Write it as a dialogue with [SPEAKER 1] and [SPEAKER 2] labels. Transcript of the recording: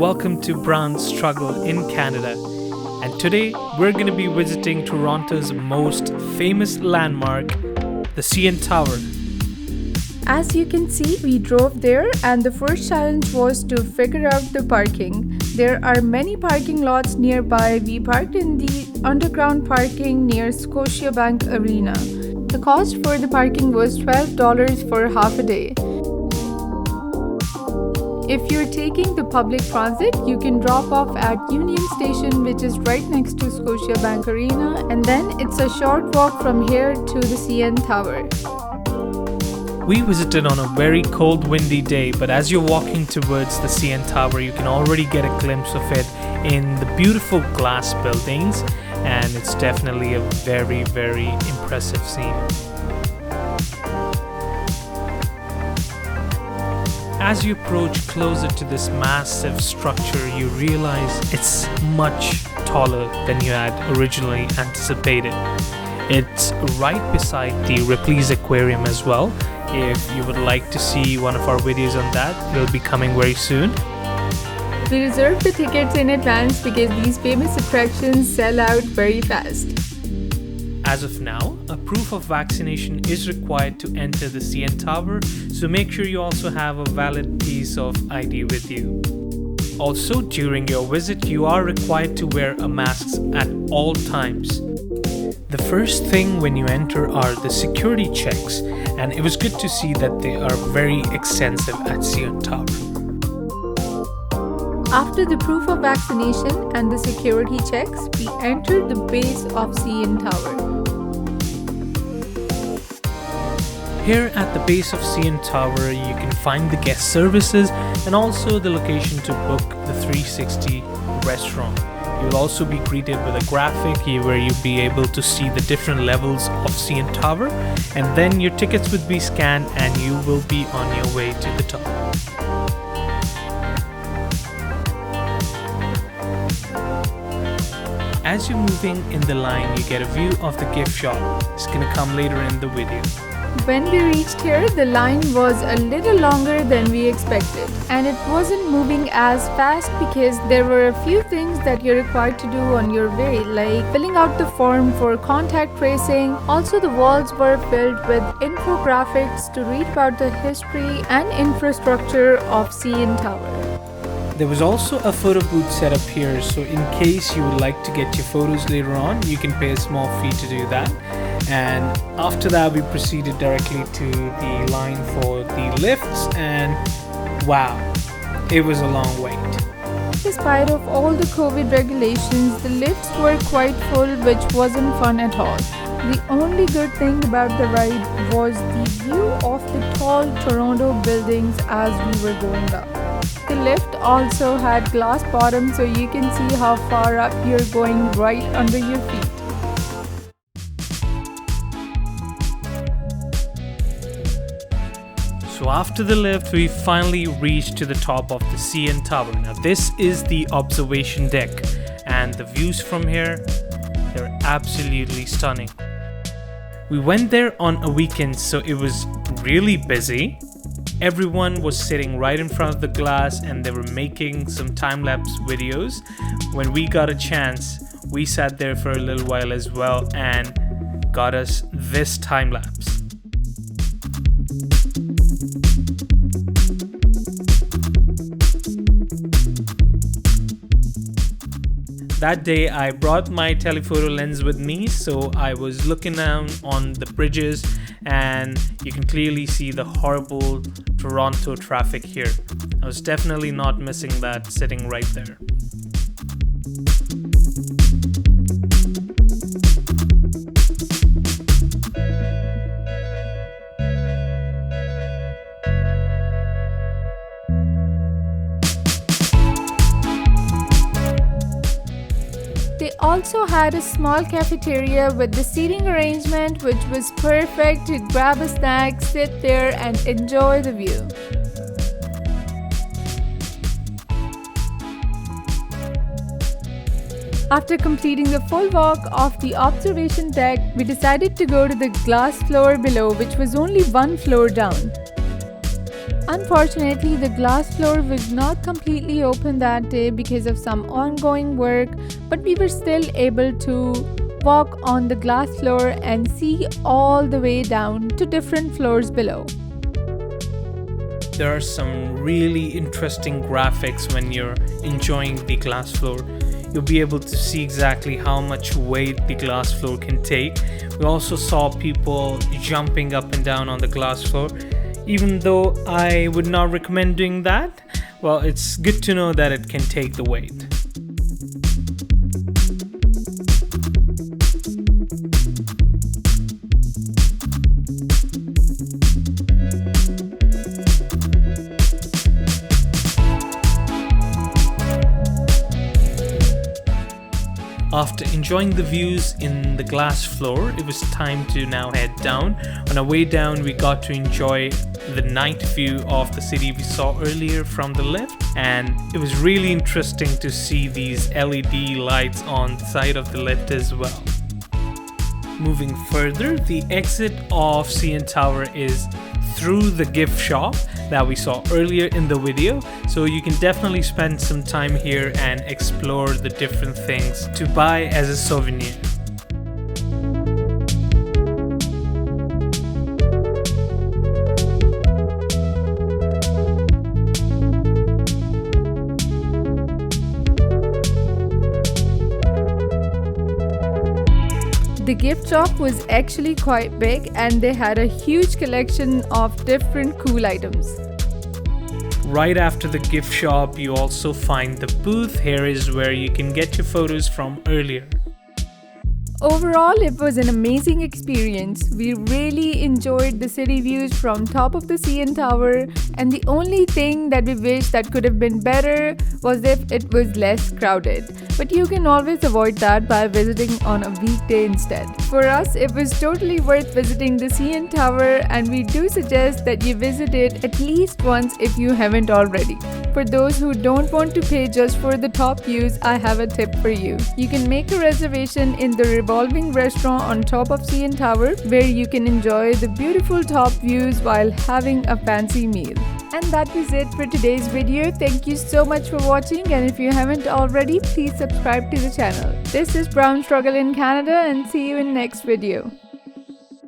[SPEAKER 1] welcome to Brown's Struggle in Canada. And today we're going to be visiting Toronto's most famous landmark, the CN Tower.
[SPEAKER 2] As you can see, we drove there and the first challenge was to figure out the parking. There are many parking lots nearby. We parked in the underground parking near Scotiabank Arena. The cost for the parking was $12 for half a day. If you're taking the public transit, you can drop off at Union Station, which is right next to Scotiabank Arena, and then it's a short walk from here to the CN Tower.
[SPEAKER 1] We visited on a very cold, windy day, but as you're walking towards the CN Tower, you can already get a glimpse of it in the beautiful glass buildings, and it's definitely a very, very impressive scene. As you approach closer to this massive structure, you realize it's much taller than you had originally anticipated. It's right beside the Ripley's Aquarium as well. If you would like to see one of our videos on that, it'll be coming very soon.
[SPEAKER 2] We reserved the tickets in advance because these famous attractions sell out very fast.
[SPEAKER 1] As of now, a proof of vaccination is required to enter the CN Tower, so make sure you also have a valid piece of ID with you. Also, during your visit, you are required to wear a mask at all times. The first thing when you enter are the security checks, and it was good to see that they are very extensive at CN Tower.
[SPEAKER 2] After the proof of vaccination and the security checks, we entered the base of CN Tower.
[SPEAKER 1] Here at the base of CN Tower, you can find the guest services and also the location to book the 360 restaurant. You'll also be greeted with a graphic where you'll be able to see the different levels of CN Tower, and then your tickets would be scanned and you will be on your way to the top. As you're moving in the line, you get a view of the gift shop. It's gonna come later in the video.
[SPEAKER 2] When we reached here, the line was a little longer than we expected, and it wasn't moving as fast because there were a few things that you're required to do on your way, like filling out the form for contact tracing. Also, the walls were filled with infographics to read about the history and infrastructure of CN Tower.
[SPEAKER 1] There was also a photo booth set up here, so in case you would like to get your photos later on, you can pay a small fee to do that. And after that, we proceeded directly to the line for the lifts, and wow, it was a long wait.
[SPEAKER 2] Despite of all the COVID regulations, the lifts were quite full, which wasn't fun at all. The only good thing about the ride was the view of the tall Toronto buildings as we were going up. The lift also had glass bottom, so you can see how far up you're going right under your feet.
[SPEAKER 1] So after the lift, we finally reached to the top of the CN Tower. Now this is the observation deck, and the views from here, they're absolutely stunning. We went there on a weekend, so it was really busy. Everyone was sitting right in front of the glass and they were making some time-lapse videos. When we got a chance, we sat there for a little while as well and got us this time-lapse. That day I brought my telephoto lens with me, so I was looking down on the bridges and you can clearly see the horrible Toronto traffic here. I was definitely not missing that sitting right there.
[SPEAKER 2] They also had a small cafeteria with the seating arrangement, which was perfect to grab a snack, sit there and enjoy the view. After completing the full walk of the observation deck, we decided to go to the glass floor below, which was only one floor down. Unfortunately, the glass floor was not completely open that day because of some ongoing work, but we were still able to walk on the glass floor and see all the way down to different floors below.
[SPEAKER 1] There are some really interesting graphics when you're enjoying the glass floor. You'll be able to see exactly how much weight the glass floor can take. We also saw people jumping up and down on the glass floor. Even though I would not recommend doing that, well, it's good to know that it can take the weight. After enjoying the views in the glass floor, it was time to now head down. On our way down, we got to enjoy the night view of the city we saw earlier from the lift, and it was really interesting to see these LED lights on the side of the lift as well. Moving further, the exit of CN Tower is through the gift shop that we saw earlier in the video, so you can definitely spend some time here and explore the different things to buy as a souvenir.
[SPEAKER 2] The gift shop was actually quite big and they had a huge collection of different cool items.
[SPEAKER 1] Right after the gift shop, you also find the booth. Here is where you can get your photos from earlier.
[SPEAKER 2] Overall, it was an amazing experience. We really enjoyed the city views from top of the CN Tower, and the only thing that we wish that could have been better was if it was less crowded. But you can always avoid that by visiting on a weekday instead. For us, it was totally worth visiting the CN Tower, and we do suggest that you visit it at least once if you haven't already. For those who don't want to pay just for the top views, I have a tip for you. You can make a reservation in the revolving restaurant on top of CN Tower, where you can enjoy the beautiful top views while having a fancy meal. And that was it for today's video. Thank you so much for watching, and if you haven't already, please subscribe to the channel. This is Brown Struggle in Canada, and see you in next video.